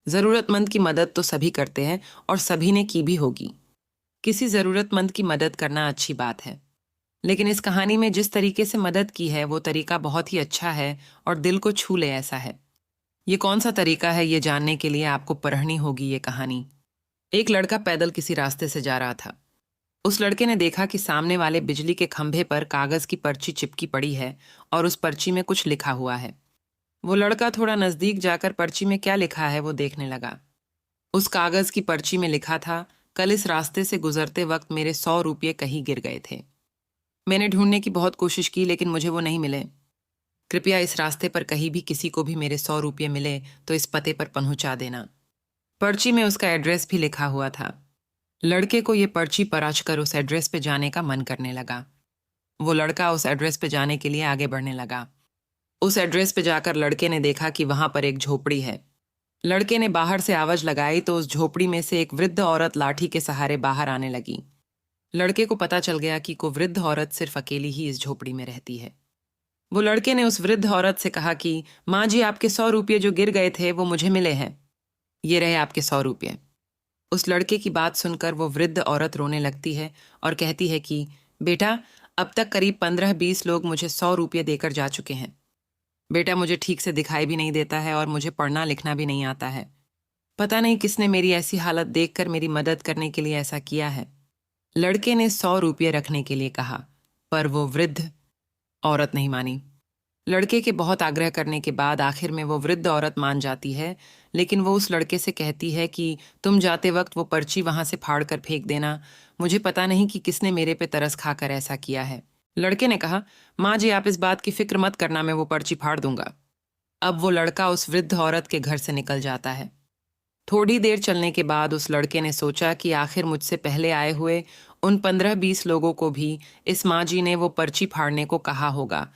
ज़रूरतमंद की मदद तो सभी करते हैं और सभी ने की भी होगी। किसी ज़रूरतमंद की मदद करना अच्छी बात है। लेकिन इस कहानी में जिस तरीके से मदद की है वो तरीका बहुत ही अच्छा है और दिल को छू ले ऐसा है। ये कौन सा तरीका है ये जानने के लिए आपको पढ़नी होगी ये कहानी। एक लड़का पैदल किसी रास्ते से जा रहा था। उस लड़के ने देखा कि सामने वाले बिजली के खंभे पर कागज की पर्ची चिपकी पड़ी है और उस पर्ची में कुछ लिखा हुआ है। वो लड़का थोड़ा नजदीक जाकर पर्ची में क्या लिखा है वो देखने लगा। उस कागज की पर्ची में लिखा था, कल इस रास्ते से गुजरते वक्त मेरे 100 रुपये कहीं गिर गए थे। मैंने ढूंढने की बहुत कोशिश की लेकिन मुझे वो नहीं मिले। कृपया इस रास्ते पर कहीं भी किसी को भी मेरे 100 रुपये मिले तो इस पते पर पहुंचा देना। पर्ची में उसका एड्रेस भी लिखा हुआ था। लड़के को ये पर्ची पढ़कर उस एड्रेस पे जाने का मन करने लगा। वो लड़का उस एड्रेस पे जाने के लिए आगे बढ़ने लगा। उस एड्रेस पे जाकर लड़के ने देखा कि वहां पर एक झोपड़ी है। लड़के ने बाहर से आवाज लगाई तो उस झोपड़ी में से एक वृद्ध औरत लाठी के सहारे बाहर आने लगी। लड़के को पता चल गया कि वो वृद्ध औरत सिर्फ अकेली ही इस झोपड़ी में रहती है। वो लड़के ने उस वृद्ध औरत से कहा कि माँ जी, आपके 100 रुपये जो गिर गए थे वो मुझे मिले हैं। ये रहे आपके 100 रुपये। उस लड़के की बात सुनकर वो वृद्ध औरत रोने लगती है और कहती है कि बेटा, अब तक करीब 15-20 लोग मुझे 100 रुपये देकर जा चुके हैं। बेटा, मुझे ठीक से दिखाई भी नहीं देता है और मुझे पढ़ना लिखना भी नहीं आता है। पता नहीं किसने मेरी ऐसी हालत देखकर मेरी मदद करने के लिए ऐसा किया है। लड़के ने 100 रुपये रखने के लिए कहा, पर वो वृद्ध औरत नहीं मानी। लड़के के बहुत आग्रह करने के बाद आखिर में वो वृद्ध औरत मान जाती है, लेकिन वो उस लड़के से कहती है कि तुम जाते वक्त वो पर्ची वहां से फाड़ कर फेंक देना। मुझे पता नहीं कि किसने मेरे पे तरस खाकर ऐसा किया है। लड़के ने कहा, माँ जी, आप इस बात की फिक्र मत करना, मैं वो पर्ची फाड़ दूंगा। अब वो लड़का उस वृद्ध औरत के घर से निकल जाता है। थोड़ी देर चलने के बाद उस लड़के ने सोचा कि आखिर मुझसे पहले आए हुए उन 15-20 लोगों को भी इस माँ जी ने वो पर्ची फाड़ने को कहा होगा,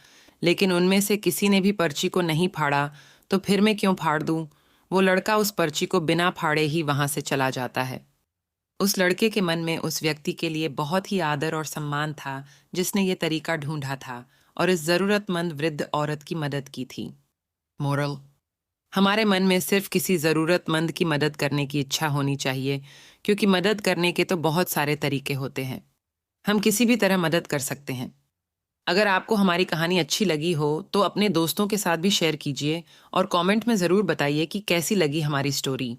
लेकिन उनमें से किसी ने भी पर्ची को नहीं फाड़ा, तो फिर मैं क्यों फाड़ दूं। वो लड़का उस पर्ची को बिना फाड़े ही वहां से चला जाता है। उस लड़के के मन में उस व्यक्ति के लिए बहुत ही आदर और सम्मान था जिसने ये तरीका ढूंढा था और इस जरूरतमंद वृद्ध औरत की मदद की थी। मोरल: हमारे मन में सिर्फ किसी ज़रूरतमंद की मदद करने की इच्छा होनी चाहिए, क्योंकि मदद करने के तो बहुत सारे तरीके होते हैं। हम किसी भी तरह मदद कर सकते हैं। अगर आपको हमारी कहानी अच्छी लगी हो तो अपने दोस्तों के साथ भी शेयर कीजिए और कमेंट में ज़रूर बताइए कि कैसी लगी हमारी स्टोरी।